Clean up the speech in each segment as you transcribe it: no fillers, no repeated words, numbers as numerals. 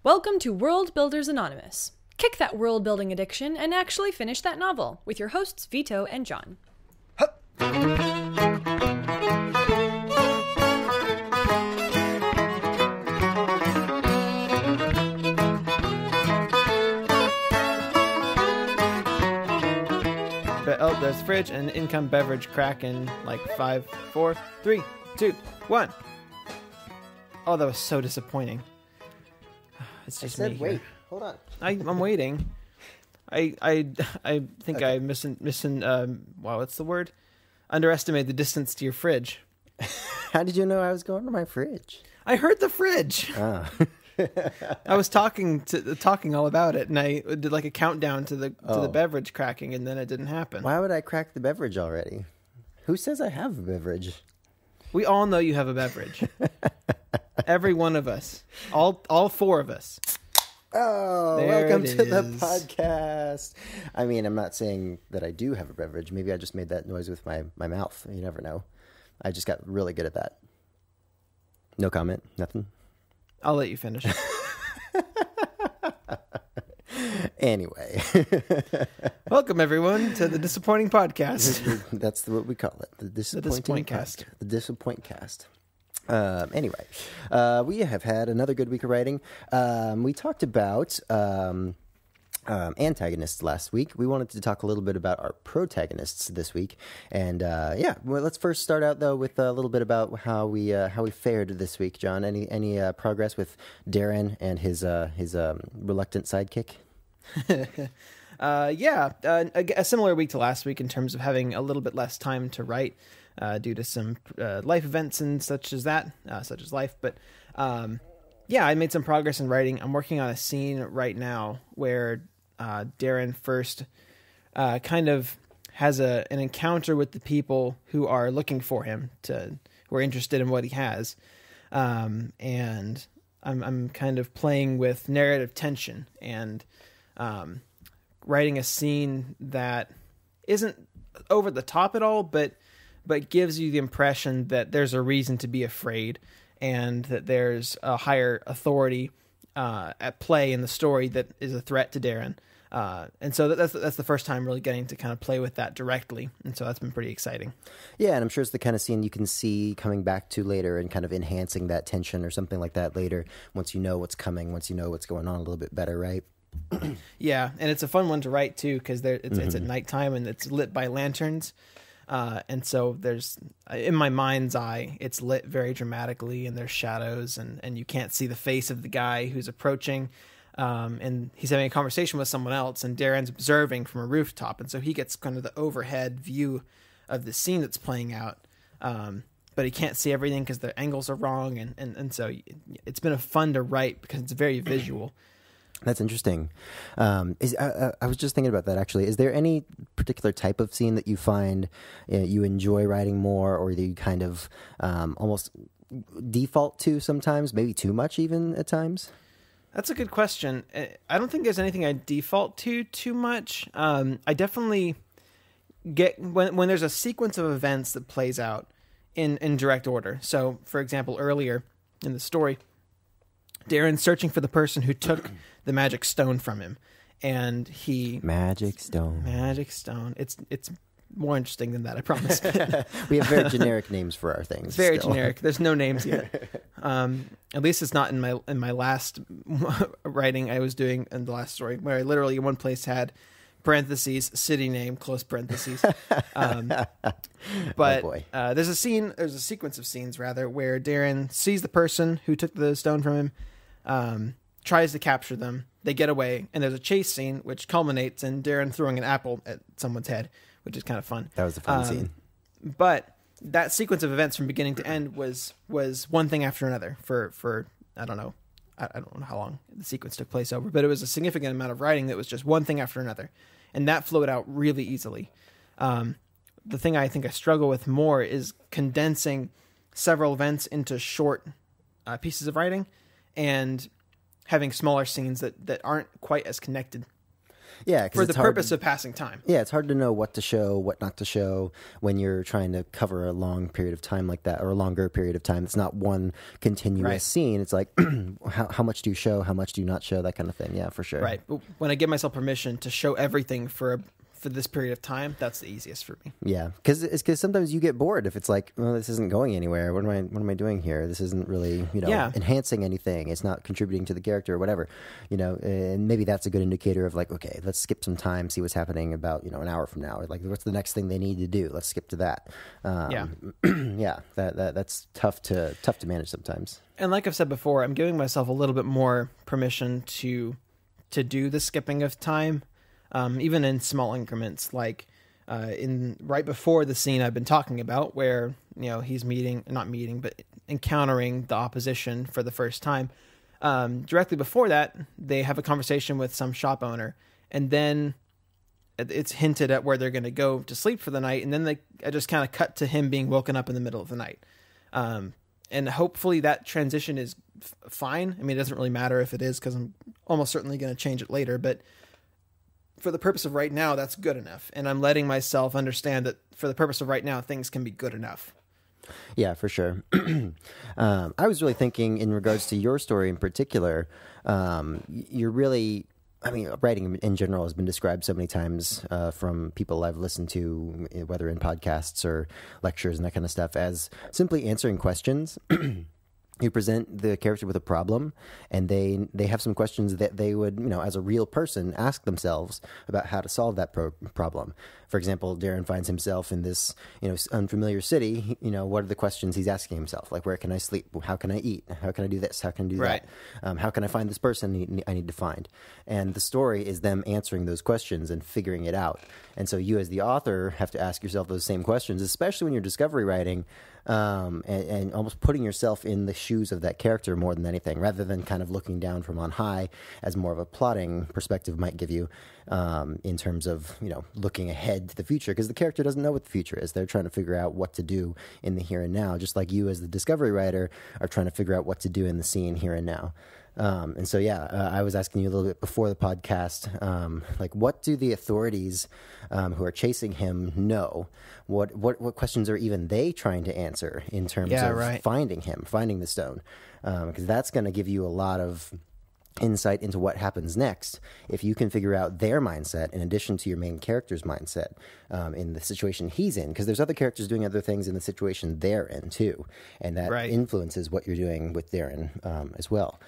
Welcome to World Builders Anonymous. Kick that world building addiction and actually finish that novel with your hosts Vito and John. Oh, there's fridge and income beverage crack in like 5, 4, 3, 2, 1. Oh, that was so disappointing. It's just me here. Wait, hold on. I'm waiting. I think I what's the word? Underestimated the distance to your fridge. How did you know I was going to my fridge? I heard the fridge. Oh. I was talking all about it, and I did like a countdown to the beverage cracking, and then it didn't happen. Why would I crack the beverage already? Who says I have a beverage? We all know you have a beverage. Every one of us. All four of us. Oh, there welcome to the podcast. I mean, I'm not saying that I do have a beverage. Maybe I just made that noise with my mouth. You never know. I just got really good at that. No comment. Nothing. I'll let you finish. Anyway. Welcome, everyone, to the Disappointing Podcast. That's what we call it. The Disappointing Cast. The Disappoint Cast. Anyway, we have had another good week of writing. We talked about antagonists last week. We wanted to talk a little bit about our protagonists this week. And well, let's first start out though with a little bit about how we fared this week. John, any progress with Darren and his reluctant sidekick? A similar week to last week in terms of having a little bit less time to write due to some life events and such as life. But I made some progress in writing. I'm working on a scene right now where Darren first kind of has an encounter with the people who are looking for him, who are interested in what he has. And I'm kind of playing with narrative tension and writing a scene that isn't over the top at all, but gives you the impression that there's a reason to be afraid and that there's a higher authority at play in the story that is a threat to Darren. And so that's the first time really getting to kind of play with that directly. And so that's been pretty exciting. Yeah, and I'm sure it's the kind of scene you can see coming back to later and kind of enhancing that tension or something like that later once you know what's coming, once you know what's going on a little bit better, right? Yeah, and it's a fun one to write too because it's at nighttime and it's lit by lanterns. And so there's, in my mind's eye, it's lit very dramatically and there's shadows and you can't see the face of the guy who's approaching. And he's having a conversation with someone else and Darren's observing from a rooftop. And so he gets kind of the overhead view of the scene that's playing out. But he can't see everything because the angles are wrong. And so it's been fun to write because it's very visual. That's interesting. I was just thinking about that, actually. Is there any particular type of scene that you find you enjoy writing more or that you kind of almost default to sometimes, maybe too much even at times? That's a good question. I don't think there's anything I default to too much. I definitely get when there's a sequence of events that plays out in direct order. So, for example, earlier in the story, Darren's searching for the person who took the magic stone from him, and Magic stone. It's more interesting than that, I promise. We have very generic names for our things. It's very generic. There's no names yet. At least it's not in my last writing I was doing in the last story, where I literally in one place had parentheses, city name, close parentheses. But there's a sequence of scenes rather, where Darren sees the person who took the stone from him, tries to capture them, they get away, and there's a chase scene which culminates in Darren throwing an apple at someone's head, which is kind of fun. That was a fun scene. But that sequence of events from beginning to end was one thing after another for I don't know how long the sequence took place over, but it was a significant amount of writing that was just one thing after another, and that flowed out really easily. The thing I think I struggle with more is condensing several events into short pieces of writing and having smaller scenes that aren't quite as connected. Yeah, for the purpose of passing time. Yeah, it's hard to know what to show, what not to show when you're trying to cover a long period of time like that, or a longer period of time. It's not one continuous scene. It's like, how much do you show? How much do you not show? That kind of thing. Yeah, for sure. Right. But when I give myself permission to show everything for this period of time, that's the easiest for me. Yeah, because sometimes you get bored if it's like, well, this isn't going anywhere. What am I doing here? This isn't really enhancing anything. It's not contributing to the character or whatever, And maybe that's a good indicator of like, okay, let's skip some time, see what's happening about an hour from now. Or like, what's the next thing they need to do? Let's skip to that. Yeah, that's tough to manage sometimes. And like I've said before, I'm giving myself a little bit more permission to do the skipping of time. Even in small increments, like in right before the scene I've been talking about, where he's encountering the opposition for the first time. Directly before that, they have a conversation with some shop owner, and then it's hinted at where they're going to go to sleep for the night, and then I just kind of cut to him being woken up in the middle of the night. And hopefully that transition is fine. I mean, it doesn't really matter if it is, because I'm almost certainly going to change it later, but for the purpose of right now, that's good enough. And I'm letting myself understand that for the purpose of right now, things can be good enough. Yeah, for sure. I was really thinking in regards to your story in particular, you're really, writing in general has been described so many times from people I've listened to, whether in podcasts or lectures and that kind of stuff, as simply answering questions. You present the character with a problem, and they have some questions that they would, as a real person, ask themselves about how to solve that problem. For example, Darren finds himself in this, unfamiliar city. What are the questions he's asking himself? Like, where can I sleep? How can I eat? How can I do this? How can I do that? How can I find this person I need to find? And the story is them answering those questions and figuring it out. And so you, as the author, have to ask yourself those same questions, especially when you're discovery writing, and almost putting yourself in the shoes of that character more than anything, rather than kind of looking down from on high, as more of a plotting perspective might give you, in terms of, looking ahead to the future, because the character doesn't know what the future is. They're trying to figure out what to do in the here and now, just like you as the discovery writer are trying to figure out what to do in the scene here and now. And so, I was asking you a little bit before the podcast, like, what do the authorities who are chasing him know? What questions are even they trying to answer in terms of finding him, finding the stone? Because that's going to give you a lot of insight into what happens next if you can figure out their mindset in addition to your main character's mindset in the situation he's in, because there's other characters doing other things in the situation they're in too, and that influences what you're doing with Darren as well.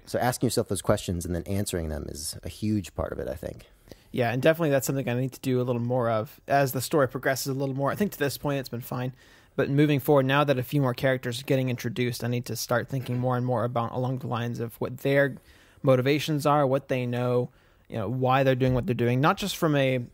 So asking yourself those questions and then answering them is a huge part of it, I think. Yeah, and definitely that's something I need to do a little more of as the story progresses a little more. I think to this point it's been fine, but moving forward, now that a few more characters are getting introduced, I need to start thinking more and more about along the lines of what their motivations are, what they know, why they're doing what they're doing, not just from the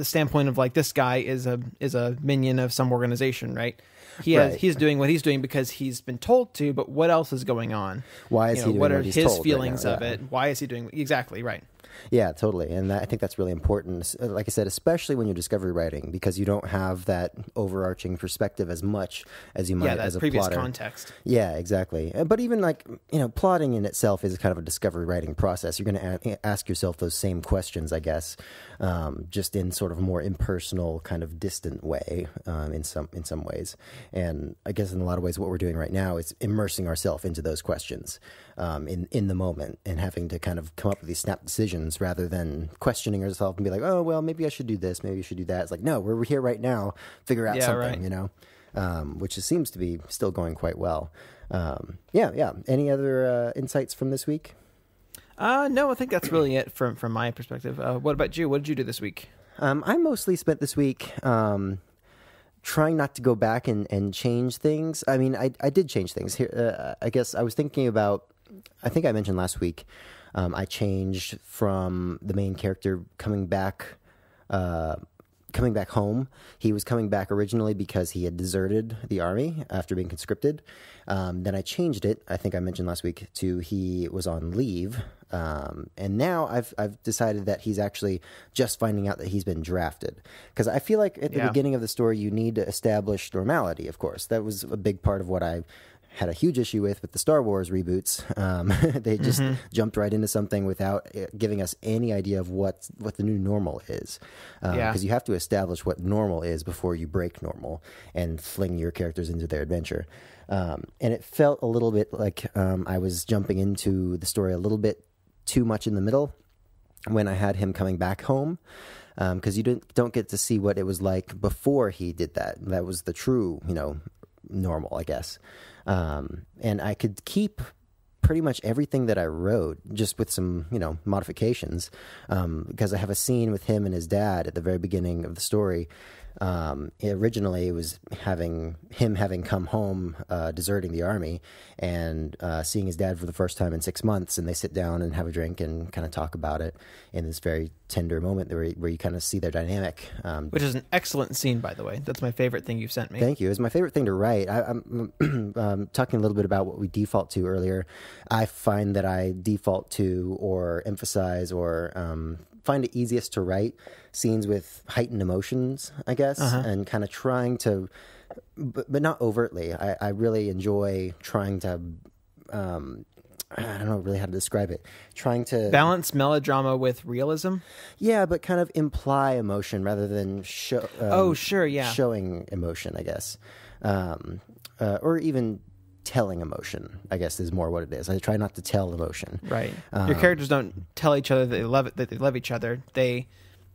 standpoint of like, this guy is a minion of some organization, right? He's doing what he's doing because he's been told to, but what else is going on? Why is he doing what are what he's his told feelings right now? of it? Why is he doing exactly right? Yeah, totally. And I think that's really important, like I said, especially when you're discovery writing, because you don't have that overarching perspective as much as you might as a previous plotter. Context. Yeah, exactly. But even like, plotting in itself is kind of a discovery writing process. You're going to ask yourself those same questions, I guess, just in sort of a more impersonal, kind of distant way, in some ways. And I guess in a lot of ways what we're doing right now is immersing ourselves into those questions in the moment, and having to kind of come up with these snap decisions rather than questioning ourselves and be like, oh, well, maybe I should do this, maybe I should do that. It's like, no, we're here right now, figure out something, which seems to be still going quite well. Any other insights from this week? No, I think that's really it from my perspective. What about you? What did you do this week? I mostly spent this week trying not to go back and change things. I mean, I did change things. Here, I guess I was thinking about, I think I mentioned last week, I changed from the main character coming back home. He was coming back originally because he had deserted the army after being conscripted. Then I changed it, I think I mentioned last week, to he was on leave. And now I've decided that he's actually just finding out that he's been drafted. Because I feel like at the beginning of the story, you need to establish normality, of course. That was a big part of what I had a huge issue with the Star Wars reboots. They just jumped right into something without giving us any idea of what the new normal is. Because you have to establish what normal is before you break normal and fling your characters into their adventure. And it felt a little bit like I was jumping into the story a little bit too much in the middle when I had him coming back home. Because you don't get to see what it was like before he did that. That was the true, normal, I guess. And I could keep pretty much everything that I wrote, just with some, modifications, because I have a scene with him and his dad at the very beginning of the story. Originally, it was having come home, deserting the army, and seeing his dad for the first time in 6 months, and they sit down and have a drink and kind of talk about it in this very tender moment where you kind of see their dynamic. Which is an excellent scene, by the way. That's my favorite thing you've sent me. Thank you. It's my favorite thing to write. I'm talking a little bit about what we default to earlier. I find that I default to or emphasize or find it easiest to write scenes with heightened emotions, I guess, and kind of trying to, but not overtly. I really enjoy trying to, I don't know really how to describe it, trying to balance melodrama with realism. Yeah, but kind of imply emotion rather than show. Showing emotion, I guess, or even telling emotion, I guess, is more what it is. I try not to tell emotion. Right. Your characters don't tell each other that they love each other. They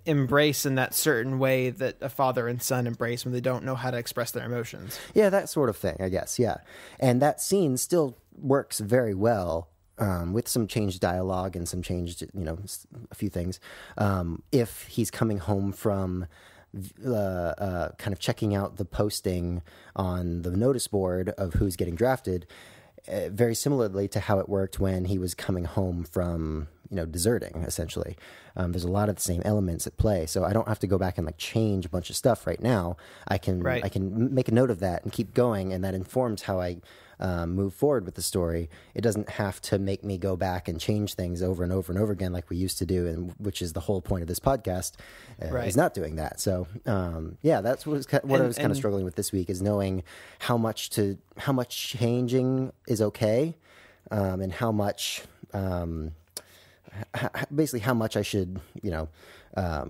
embrace in that certain way that a father and son embrace when they don't know how to express their emotions. Yeah, that sort of thing, I guess. Yeah. And that scene still works very well, with some changed dialogue and some changed, a few things. If he's coming home from kind of checking out the posting on the notice board of who's getting drafted, very similarly to how it worked when he was coming home from, deserting, essentially. There's a lot of the same elements at play, so I don't have to go back and change a bunch of stuff right now. I can make a note of that and keep going, and that informs how I move forward with the story. It doesn't have to make me go back and change things over and over and over again like we used to do, and which is the whole point of this podcast, is not doing that. So that's what I was kind of struggling with this week, is knowing how much changing is okay, and how much basically how much I should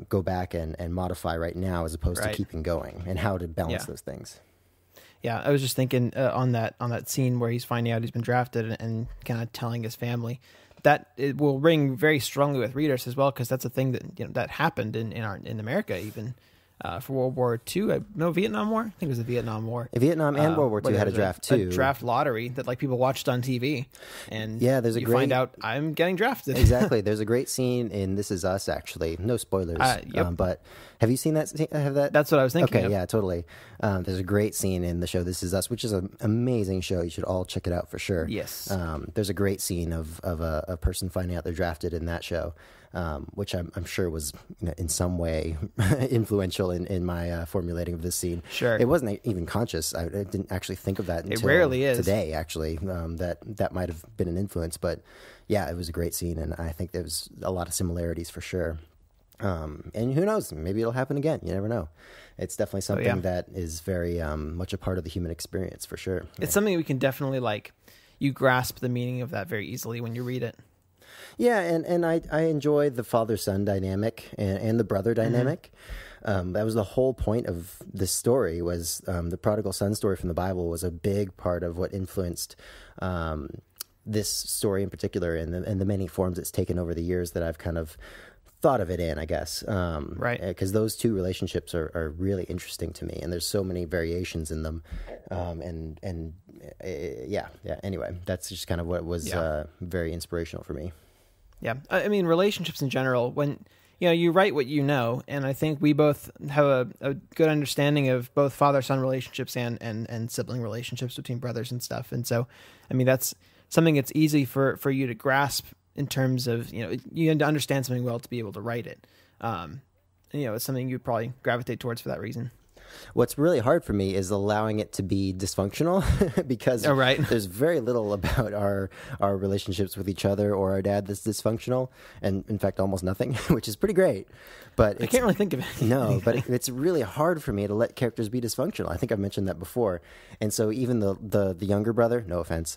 go back and modify right now as opposed to keeping going, and how to balance those things. Yeah, I was just thinking on that scene where he's finding out he's been drafted and kind of telling his family, that it will ring very strongly with readers as well, because that's a thing that that happened in America even for World War II. Vietnam War. I think it was the Vietnam War. Vietnam and World War II had a draft too. A draft lottery that people watched on TV, and you find out I'm getting drafted. Exactly. There's a great scene in This Is Us. Actually, no spoilers. But have you seen that? That's what I was thinking. Okay, of. Yeah, totally. There's a great scene in the show This Is Us, which is an amazing show. You should all check it out for sure. Yes. There's a great scene of a person finding out they're drafted in that show, which I'm sure was in some way influential in my formulating of this scene. Sure. It wasn't even conscious. I didn't actually think of that until it rarely is. Today, actually, that might have been an influence. But yeah, it was a great scene, and I think there was a lot of similarities for sure. And who knows, maybe it'll happen again. You never know. It's definitely something that is very much a part of the human experience for sure. It's something we can definitely you grasp the meaning of that very easily when you read it. Yeah, and I enjoy the father-son dynamic and the brother dynamic. That was the whole point of this story, was the prodigal son story from the Bible was a big part of what influenced this story in particular, and the many forms it's taken over the years that I've kind of thought of it in, I guess. Right. Because those two relationships are really interesting to me, and there's so many variations in them. Anyway, that's just kind of what was very inspirational for me. Yeah. I mean, relationships in general, when you write what you know, and I think we both have a good understanding of both father-son relationships and sibling relationships between brothers and stuff. And so, I mean, that's something that's easy for you to grasp in terms of, you had to understand something well to be able to write it. It's something you probably gravitate towards for that reason. What's really hard for me is allowing it to be dysfunctional because there's very little about our relationships with each other or our dad that's dysfunctional, and in fact almost nothing, which is pretty great. But I can't really think of it. No, but it's really hard for me to let characters be dysfunctional. I think I've mentioned that before. And so even the younger brother, no offense,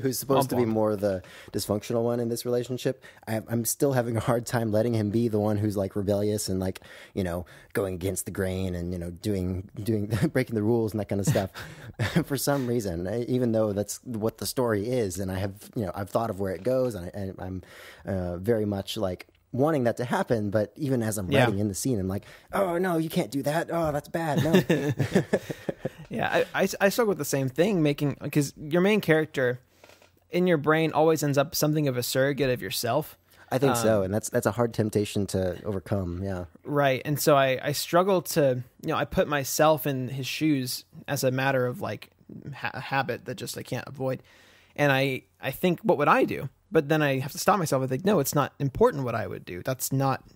who's supposed to be more the dysfunctional one in this relationship, I'm still having a hard time letting him be the one who's like rebellious and like, you know, going against the grain and, you know, doing breaking the rules and that kind of stuff. For some reason, even though that's what the story is, and I've thought of where it goes, and I'm very much like wanting that to happen, but even as I'm writing in the scene, I'm like, oh no, you can't do that. Oh, that's bad. No. Yeah, I struggle with the same thing, because your main character in your brain always ends up something of a surrogate of yourself. I think so, and that's a hard temptation to overcome. Yeah, right. And so I struggle to, I put myself in his shoes as a matter of like a habit that just I can't avoid, and I think, what would I do? But then I have to stop myself and think, no, it's not important what I would do.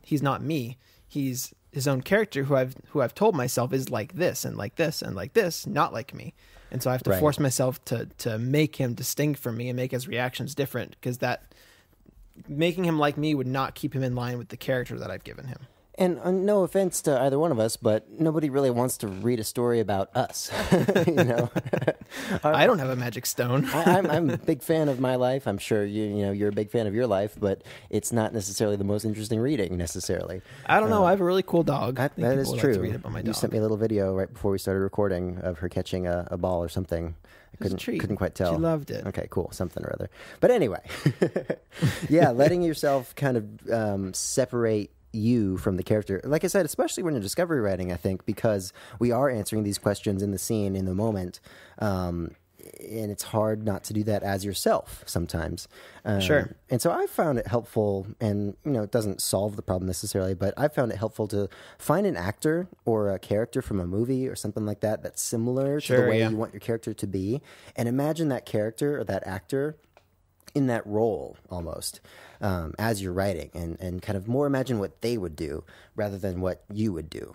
He's not me. He's his own character who I've told myself is like this and like this and like this, not like me. And so I have to force myself to make him distinct from me and make his reactions different, because that making him like me would not keep him in line with the character that I've given him. And no offense to either one of us, but nobody really wants to read a story about us. You know, I don't have a magic stone. I'm a big fan of my life. I'm sure you're a big fan of your life, but it's not necessarily the most interesting reading necessarily. I don't know. I have a really cool dog. That is true. Like to read about my dog. You sent me a little video right before we started recording of her catching a ball or something. I couldn't quite tell. She loved it. Okay, cool. Something or other. But anyway, yeah, letting yourself kind of separate you from the character, like I said, especially when you're discovery writing, I think, because we are answering these questions in the scene, in the moment, and it's hard not to do that as yourself sometimes. Sure. And so I found it helpful, and it doesn't solve the problem necessarily, but I found it helpful to find an actor or a character from a movie or something like that that's similar to the way you want your character to be, and imagine that character or that actor in that role almost, as you're writing, and kind of more imagine what they would do rather than what you would do.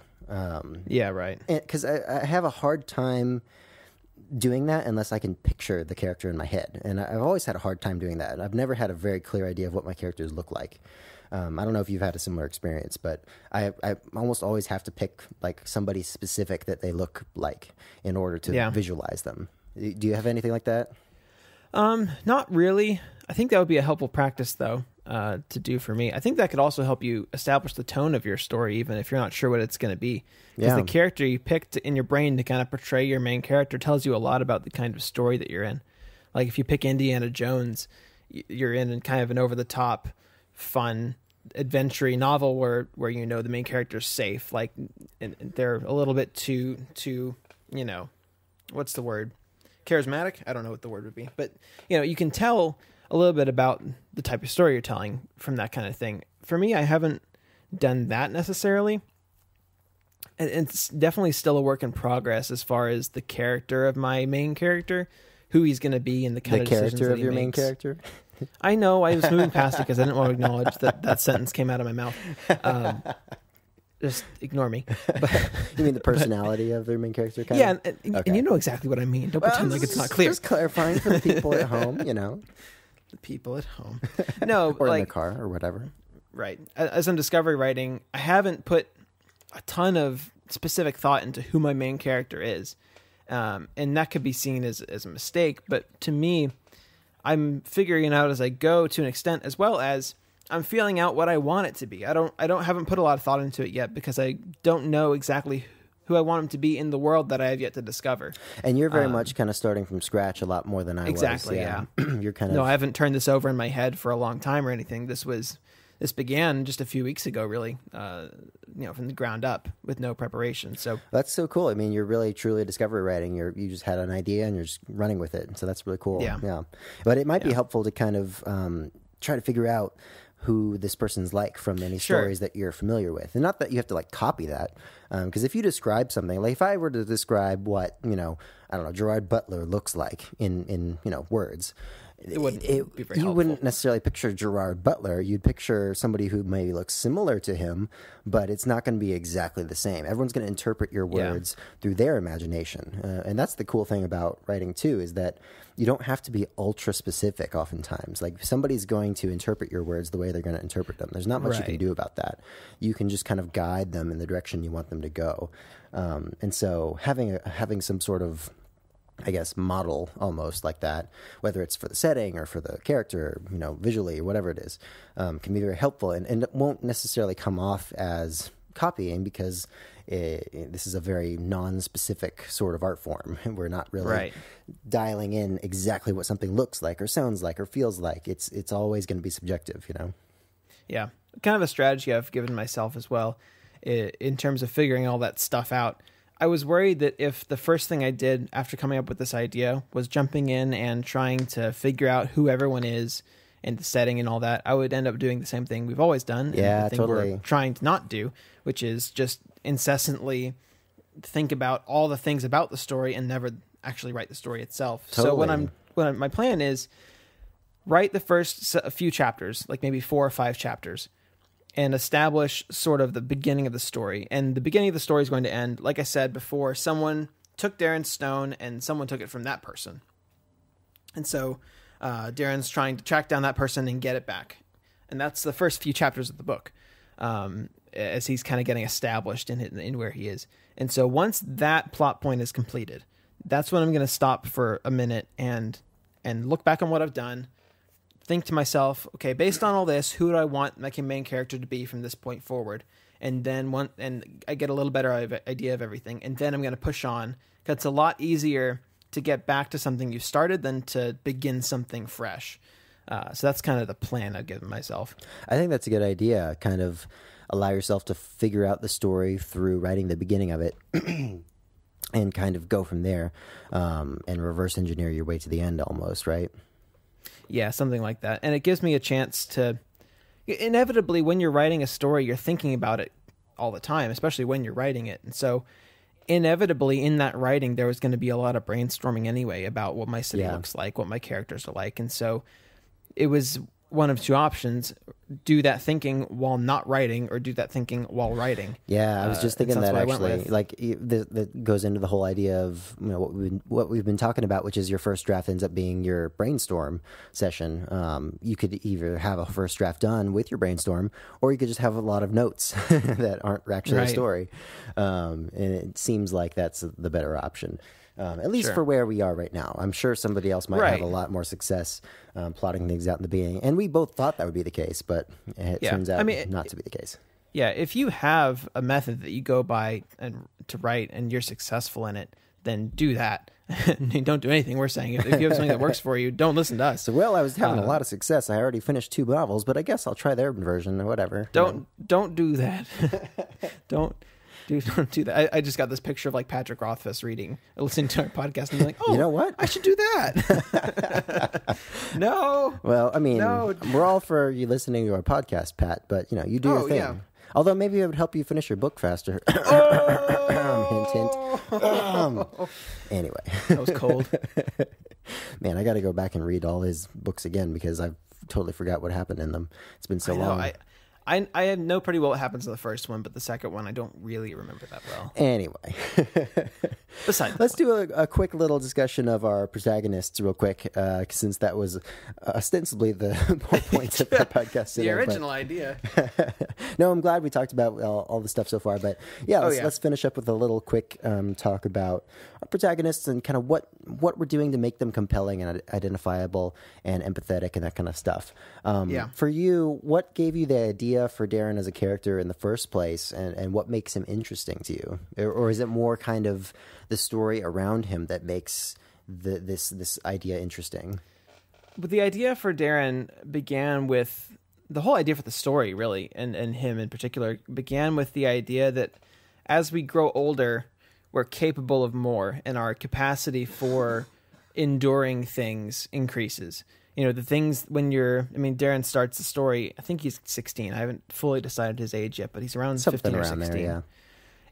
Yeah, right. Because I have a hard time doing that unless I can picture the character in my head. And I've always had a hard time doing that. I've never had a very clear idea of what my characters look like. I don't know if you've had a similar experience, but I almost always have to pick like somebody specific that they look like in order to visualize them. Do you have anything like that? Not really. I think that would be a helpful practice, though, to do for me. I think that could also help you establish the tone of your story, even if you're not sure what it's going to be. Because the character you picked in your brain to kind of portray your main character tells you a lot about the kind of story that you're in. Like if you pick Indiana Jones, you're in kind of an over-the-top, fun, adventure novel where the main character's safe. Like, and they're a little bit too, what's the word? Charismatic? I don't know what the word would be. But, you can tell a little bit about the type of story you're telling from that kind of thing. For me, I haven't done that necessarily. And it's definitely still a work in progress as far as the character of my main character, who he's going to be, and the kind of decisions that he makes. The character of your main character? I know. I was moving past it because I didn't want to acknowledge that sentence came out of my mouth. Just ignore me. But, you mean the personality of their main character? And you know exactly what I mean. Don't pretend like it's not clear. Just clarifying for the people at home, The people at home. No, or in their car or whatever. Right. As I'm discovery writing, I haven't put a ton of specific thought into who my main character is. And that could be seen as a mistake. But to me, I'm figuring it out as I go to an extent, as well as I'm feeling out what I want it to be. I haven't put a lot of thought into it yet because I don't know exactly who I want him to be in the world that I have yet to discover. And you're very much kind of starting from scratch a lot more than I was. Exactly, yeah. You're kind of... No, I haven't turned this over in my head for a long time or anything. This began just a few weeks ago, really, from the ground up with no preparation. So that's so cool. I mean, you're really truly discovery writing. You just had an idea and you're just running with it. So that's really cool. Yeah. But it might be helpful to kind of try to figure out who this person's like from any stories that you're familiar with. And not that you have to like copy that. Because if you describe something, like if I were to describe what, I don't know, Gerard Butler looks like in words, it wouldn't be very you helpful. wouldn't necessarily picture Gerard Butler. You'd picture somebody who maybe looks similar to him, but it's not going to be exactly the same. Everyone's going to interpret your words through their imagination. And that's the cool thing about writing too, is that you don't have to be ultra specific oftentimes. Like somebody's going to interpret your words the way they're going to interpret them. There's not much you can do about that. You can just kind of guide them in the direction you want them to go. And so having some sort of, I guess, model almost like that, whether it's for the setting or for the character, visually or whatever it is, can be very helpful. And it won't necessarily come off as copying because this is a very non-specific sort of art form. We're not really dialing in exactly what something looks like or sounds like or feels like. It's always going to be subjective, Yeah. Kind of a strategy I've given myself as well in terms of figuring all that stuff out. I was worried that if the first thing I did after coming up with this idea was jumping in and trying to figure out who everyone is and the setting and all that, I would end up doing the same thing we've always done. Yeah, and the thing totally. We're trying to not do, which is just incessantly think about all the things about the story and never actually write the story itself. Totally. So my plan is write the first few chapters, like maybe 4 or 5 chapters, and establish sort of the beginning of the story. And the beginning of the story is going to end, like I said before, someone took Darren's stone and someone took it from that person. And so Darren's trying to track down that person and get it back. And that's the first few chapters of the book, as he's kind of getting established in where he is. And so once that plot point is completed, that's when I'm going to stop for a minute and look back on what I've done, think to myself, okay, based on all this, who do I want my main character to be from this point forward? And then I get a little better idea of everything. And then I'm going to push on, because it's a lot easier to get back to something you started than to begin something fresh. So that's kind of the plan I've given myself. I think that's a good idea. Kind of allow yourself to figure out the story through writing the beginning of it and kind of go from there, and reverse engineer your way to the end almost, right? Yeah, something like that. And it gives me a chance to... Inevitably, when you're writing a story, you're thinking about it all the time, especially when you're writing it. And so inevitably in that writing, there was going to be a lot of brainstorming anyway about what my city looks like, what my characters are like. And so it was one of two options: do that thinking while not writing, or do that thinking while writing. Yeah, I was just thinking that actually, like that goes into the whole idea of what we've been talking about, which is your first draft ends up being your brainstorm session. You could either have a first draft done with your brainstorm, or you could just have a lot of notes that aren't actually a story. And it seems like that's the better option. At least for where we are right now. I'm sure somebody else might have a lot more success plotting things out in the beginning. And we both thought that would be the case, but it turns out not to be the case. Yeah, if you have a method that you go by to write and you're successful in it, then do that. Don't do anything we're saying. If you have something that works for you, don't listen to us. So, I was having a lot of success. I already finished 2 novels, but I guess I'll try their version or whatever. Don't do that. Don't do that. I just got this picture of like Patrick Rothfuss listening to our podcast, and I'm like, oh, you know what? I should do that. No. Well, I mean, we're all for you listening to our podcast, Pat, but you do your thing. Yeah. Although maybe it would help you finish your book faster. Hint, hint. Anyway. That was cold. Man, I got to go back and read all his books again because I've totally forgot what happened in them. It's been so long. I know pretty well what happens in the first one, but the second one I don't really remember that well. Anyway. Besides, let's do a quick little discussion of our protagonists real quick, since that was ostensibly the whole point of the podcast today. The original idea. No, I'm glad we talked about all the stuff so far, but let's finish up with a little quick talk about our protagonists and kind of what we're doing to make them compelling and identifiable and empathetic and that kind of stuff. For you, what gave you the idea for Darren as a character in the first place, and what makes him interesting to you? Or is it more kind of the story around him that makes this idea interesting? But the idea for Darren began with the whole idea for the story, really, and him in particular, began with the idea that as we grow older, we're capable of more, and our capacity for enduring things increases. The things Darren starts the story, I think he's 16. I haven't fully decided his age yet, but he's around something 15 or around 16. There, yeah.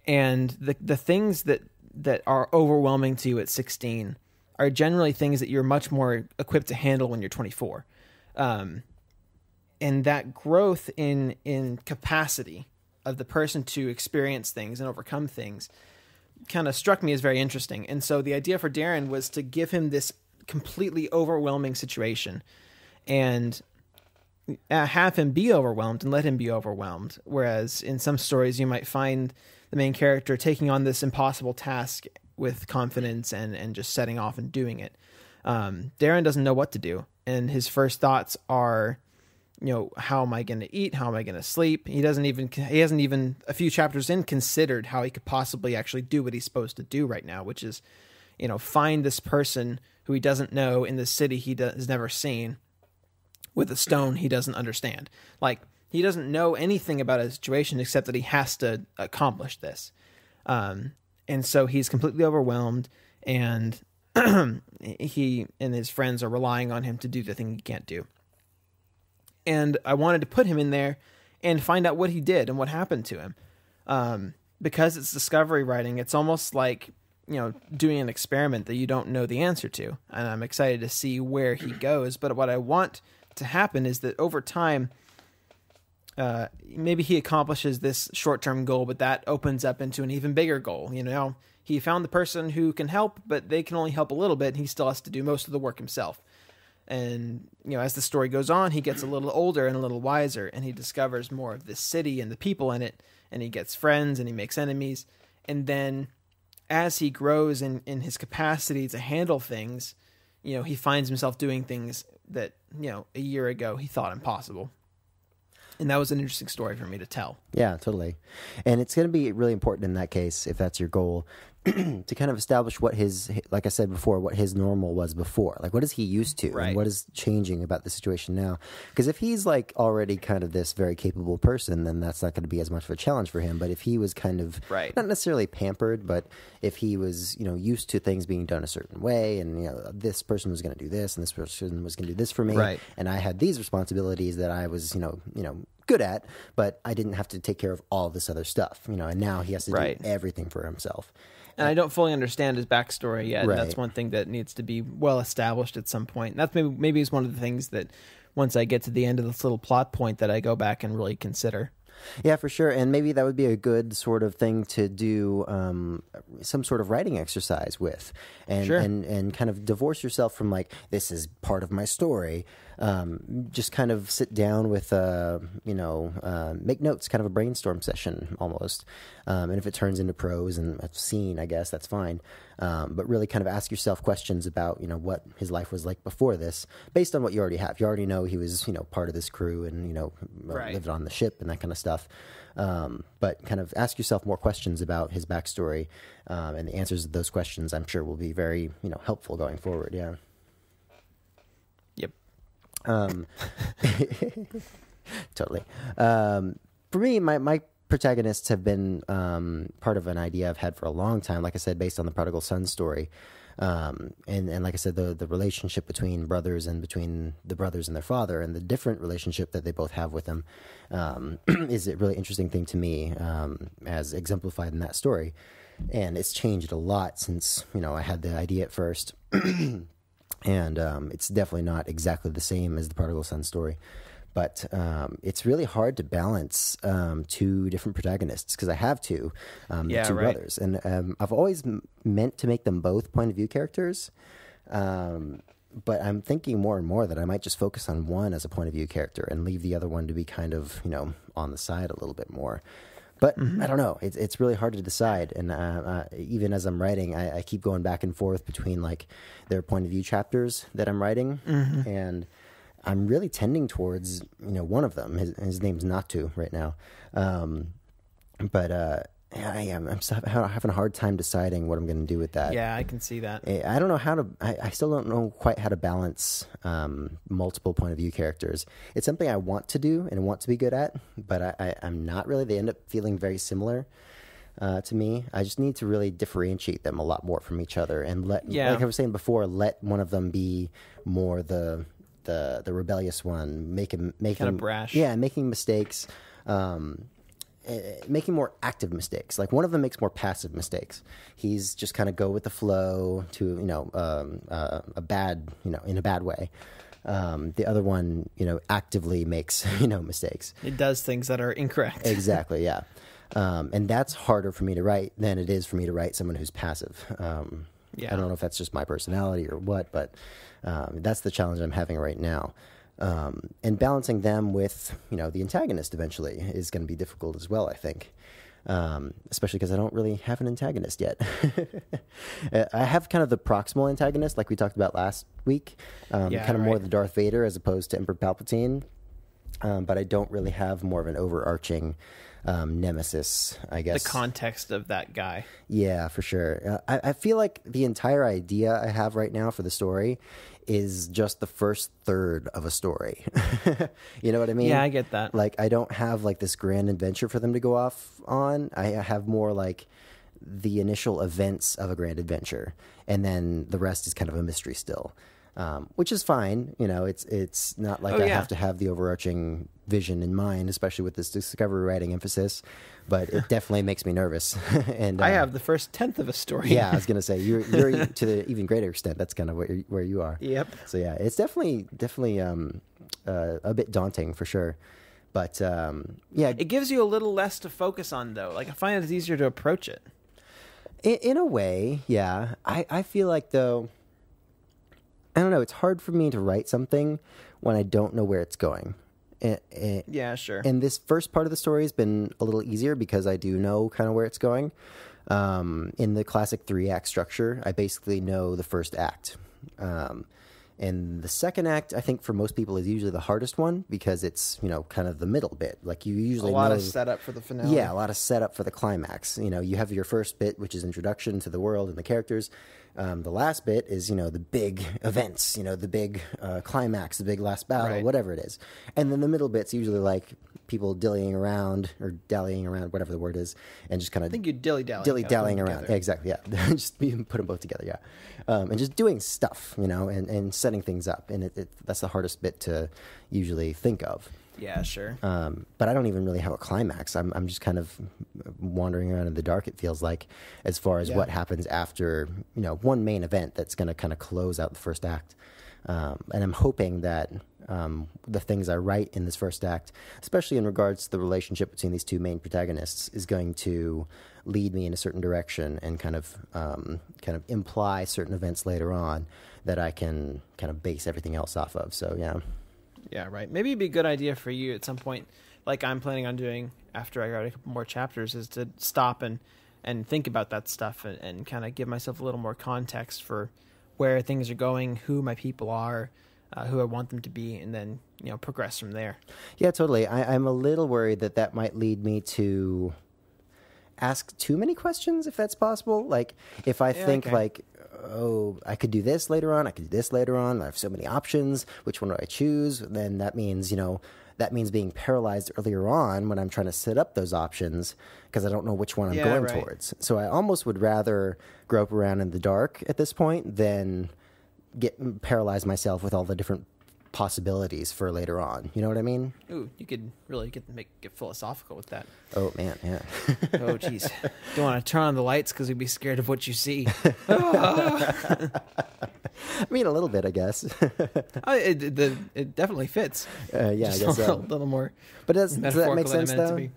And the things that are overwhelming to you at 16 are generally things that you're much more equipped to handle when you're 24. And that growth in capacity of the person to experience things and overcome things kind of struck me as very interesting. And so the idea for Darren was to give him this completely overwhelming situation and have him be overwhelmed and let him be overwhelmed. Whereas in some stories, you might find the main character taking on this impossible task with confidence and just setting off and doing it. Darren doesn't know what to do. And his first thoughts are, how am I going to eat? How am I going to sleep? He hasn't even a few chapters in considered how he could possibly actually do what he's supposed to do right now, which is, find this person who he doesn't know in the city he has never seen with a stone he doesn't understand. Like, he doesn't know anything about his situation except that he has to accomplish this. And so he's completely overwhelmed, and he and his friends are relying on him to do the thing he can't do. And I wanted to put him in there and find out what he did and what happened to him. Because it's discovery writing, it's almost like, doing an experiment that you don't know the answer to. And I'm excited to see where he goes. But what I want to happen is that over time, maybe he accomplishes this short-term goal, but that opens up into an even bigger goal. He found the person who can help, but they can only help a little bit. And he still has to do most of the work himself. And, as the story goes on, he gets a little older and a little wiser, and he discovers more of this city and the people in it, and he gets friends and he makes enemies. And then as he grows in his capacity to handle things, he finds himself doing things that, a year ago he thought impossible. And that was an interesting story for me to tell. Yeah, totally. And it's going to be really important in that case, if that's your goal, to kind of establish what like I said before, what his normal was before. Like, what is he used to? Right. And what is changing about the situation now? Because if he's like already kind of this very capable person, then that's not going to be as much of a challenge for him. But if he was kind of not necessarily pampered, but if he was, used to things being done a certain way, and, this person was going to do this and this person was going to do this for me. And I had these responsibilities that I was, good at, but I didn't have to take care of all this other stuff, and now he has to do everything for himself. And I don't fully understand his backstory yet. That's one thing that needs to be well established at some point. And that's maybe is one of the things that once I get to the end of this little plot point that I go back and really consider. Yeah, for sure. And maybe that would be a good sort of thing to do some sort of writing exercise with, and kind of divorce yourself from like, this is part of my story. Just kind of sit down with, make notes, kind of a brainstorm session almost. And if it turns into prose and a scene, I guess that's fine. But really kind of ask yourself questions about, what his life was like before this, based on what you already have. You already know he was, part of this crew and, lived on the ship and that kind of stuff. But kind of ask yourself more questions about his backstory. And the answers to those questions, I'm sure, will be very, helpful going forward. Yeah. Yep. Totally. For me, my protagonists have been part of an idea I've had for a long time, like I said, based on the prodigal son story. And like I said, the relationship between brothers and between the brothers and their father, and the different relationship that they both have with them, is a really interesting thing to me, as exemplified in that story. And it's changed a lot since, I had the idea at first. And it's definitely not exactly the same as the prodigal son story. But it's really hard to balance two different protagonists, because I have two brothers. And I've always meant to make them both point of view characters. But I'm thinking more and more that I might just focus on one as a point of view character and leave the other one to be kind of, on the side a little bit more. But I don't know. It's really hard to decide. And even as I'm writing, I keep going back and forth between like their point of view chapters that I'm writing. And I'm really tending towards, one of them. His name's Natu right now. But I'm having a hard time deciding what I'm going to do with that. Yeah, I can see that. I don't know I still don't know quite how to balance multiple point of view characters. It's something I want to do and want to be good at, but I'm not really. They end up feeling very similar to me. I just need to really differentiate them a lot more from each other and like I was saying before, let one of them be more the rebellious one, make him kind of brash. Yeah, making mistakes. making more active mistakes. Like one of them makes more passive mistakes. He's just kind of go with the flow to a bad in a bad way. The other one actively makes mistakes. It does things that are incorrect. Exactly, yeah. And that's harder for me to write than it is for me to write someone who's passive. I don't know if that's just my personality or what, but that's the challenge I'm having right now. And balancing them with, the antagonist eventually is going to be difficult as well, I think. Especially because I don't really have an antagonist yet. I have kind of the proximal antagonist, like we talked about last week, more the Darth Vader as opposed to Emperor Palpatine. But I don't really have more of an overarching nemesis, I guess. The context of that guy. Yeah, for sure. I feel like the entire idea I have right now for the story is just the first third of a story. You know what I mean? Yeah, I get that. Like, I don't have like this grand adventure for them to go off on. I have more like the initial events of a grand adventure, and then the rest is kind of a mystery still. Which is fine. It's not like I have to have the overarching vision in mind, especially with this discovery writing emphasis, but it definitely makes me nervous. And I have the first 10th of a story. Yeah, I was going to say, you're to the even greater extent. That's kind of where you are. Yep. So yeah, it's definitely a bit daunting for sure. But it gives you a little less to focus on though. Like I find it's easier to approach it. In a way, yeah. I feel like though, I don't know. It's hard for me to write something when I don't know where it's going. Yeah, sure. And this first part of the story has been a little easier because I do know kind of where it's going. In the classic 3-act structure, I basically know the first act. And the second act, I think for most people is usually the hardest one because it's, kind of the middle bit. Like you usually a lot of setup for the finale. Yeah, a lot of setup for the climax. You have your first bit, which is introduction to the world and the characters. The last bit is, the big events, the big climax, the big last battle, right. Whatever it is. And then the middle bit's usually like people dallying around, whatever the word is, and just kind of... I think you dilly-dallying. Dilly-dallying around. Yeah, exactly, yeah. Just put them both together, yeah. And just doing stuff, and setting things up. And that's the hardest bit to usually think of. Yeah, sure. But I don't even really have a climax. I'm just kind of wandering around in the dark, it feels like, as far as what happens after, one main event that's going to kind of close out the first act. And I'm hoping that the things I write in this first act, especially in regards to the relationship between these two main protagonists, is going to lead me in a certain direction and kind of imply certain events later on that I can kind of base everything else off of. So, yeah. Yeah, right. Maybe it'd be a good idea for you at some point, like I'm planning on doing after I write a couple more chapters, is to stop and think about that stuff and kind of give myself a little more context for where things are going, who my people are, who I want them to be, and then, progress from there. Yeah, totally. I'm a little worried that might lead me to ask too many questions, if that's possible. Like, if I think like, oh, I could do this later on, I could do this later on, I have so many options, which one do I choose? Then that means, being paralyzed earlier on when I'm trying to set up those options because I don't know which one I'm going towards. So I almost would rather grope around in the dark at this point than get paralyzed myself with all the different possibilities for later on. You know what I mean? Ooh, you could really get philosophical with that. Oh, man, yeah. Oh, jeez. Don't want to turn on the lights because you'd be scared of what you see. I mean, a little bit, I guess. It definitely fits. Yeah, just I guess so. A little more. But does that make sense, though?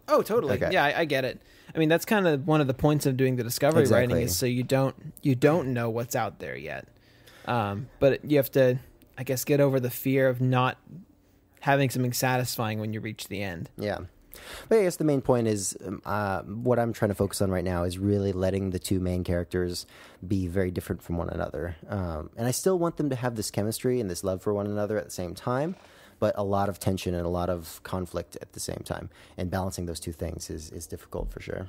Oh, totally. Okay. Yeah, I get it. I mean, that's kind of one of the points of doing the discovery writing is so you don't know what's out there yet. But you have to, I guess, get over the fear of not having something satisfying when you reach the end. Yeah. But I guess the main point is what I'm trying to focus on right now is really letting the two main characters be very different from one another. And I still want them to have this chemistry and this love for one another at the same time, but a lot of tension and a lot of conflict at the same time. And balancing those two things is difficult for sure.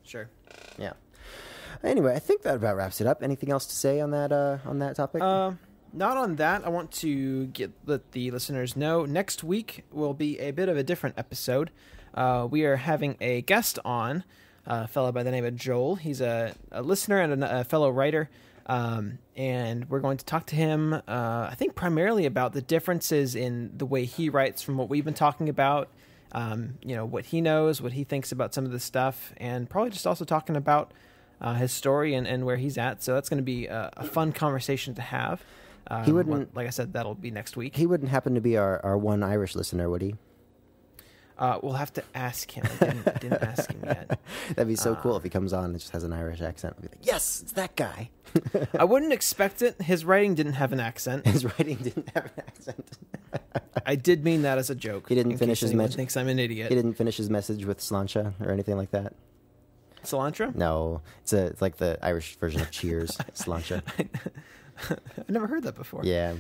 Sure. Yeah. Anyway, I think that about wraps it up. Anything else to say on that topic? Not on that. I want to let the listeners know next week will be a bit of a different episode. We are having a guest on, a fellow by the name of Joel. He's a listener and a fellow writer, and we're going to talk to him, I think, primarily about the differences in the way he writes from what we've been talking about, what he knows, what he thinks about some of this stuff, and probably just also talking about his story and where he's at. So that's going to be a fun conversation to have. He wouldn't, like I said, that'll be next week. He wouldn't happen to be our one Irish listener, would he? We'll have to ask him. I didn't ask him yet. That'd be so cool if he comes on and just has an Irish accent. We'd be like, yes, it's that guy. I wouldn't expect it. His writing didn't have an accent. His writing didn't have an accent. I did mean that as a joke. He didn't finish his message. Thinks I'm an idiot. He didn't finish his message with sláinte or anything like that. Cilantro? No, it's like the Irish version of Cheers. Sláinte. I've never heard that before. Yeah.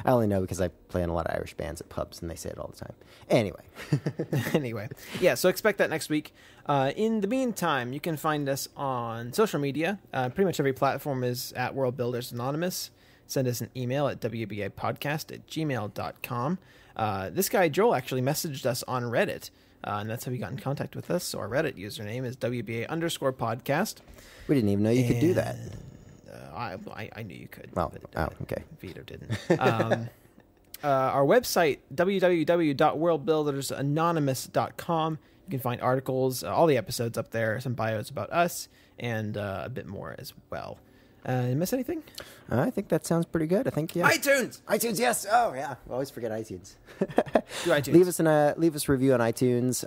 I only know because I play in a lot of Irish bands at pubs and they say it all the time. Anyway. Yeah, so expect that next week. In the meantime, you can find us on social media. Pretty much every platform is at World Builders Anonymous. Send us an email at wbapodcast@gmail.com. This guy, Joel, actually messaged us on Reddit, and that's how he got in contact with us. So our Reddit username is WBA_podcast. We didn't even know you could do that. I knew you could. Well, okay. Vito didn't. Our website, www.worldbuildersanonymous.com. You can find articles, all the episodes up there, some bios about us, and a bit more as well. Did I miss anything? I think that sounds pretty good. I think, yeah. iTunes, yes. Oh, yeah. I always forget iTunes. Do iTunes. Leave us a review on iTunes.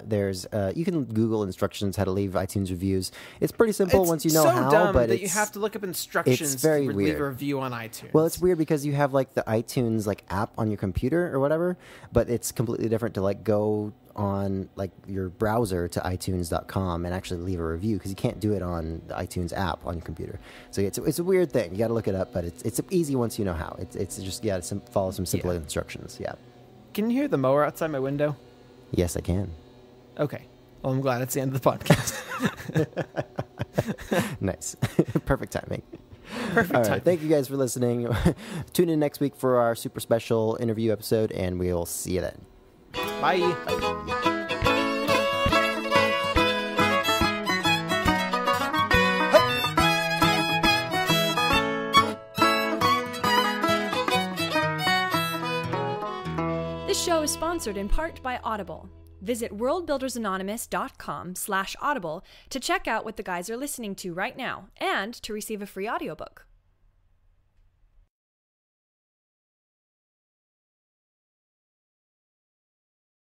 There's you can Google instructions how to leave iTunes reviews. It's pretty simple once you know how. Dumb but that you have to look up instructions it's very to weird. leave a review on iTunes. Well, it's weird because you have like the iTunes like app on your computer or whatever, but it's completely different to like go on like your browser to itunes.com and actually leave a review because you can't do it on the iTunes app on your computer. So it's a weird thing. You got to look it up, but it's easy once you know how. It's just follow some simple instructions. Yeah. Can you hear the mower outside my window? Yes, I can. Okay. Well, I'm glad it's the end of the podcast. Nice. Perfect timing. Perfect All time. right. Thank you guys for listening. Tune in next week for our super special interview episode, and we'll see you then. Bye. This show is sponsored in part by Audible. Visit worldbuildersanonymous.com/audible to check out what the guys are listening to right now and to receive a free audiobook.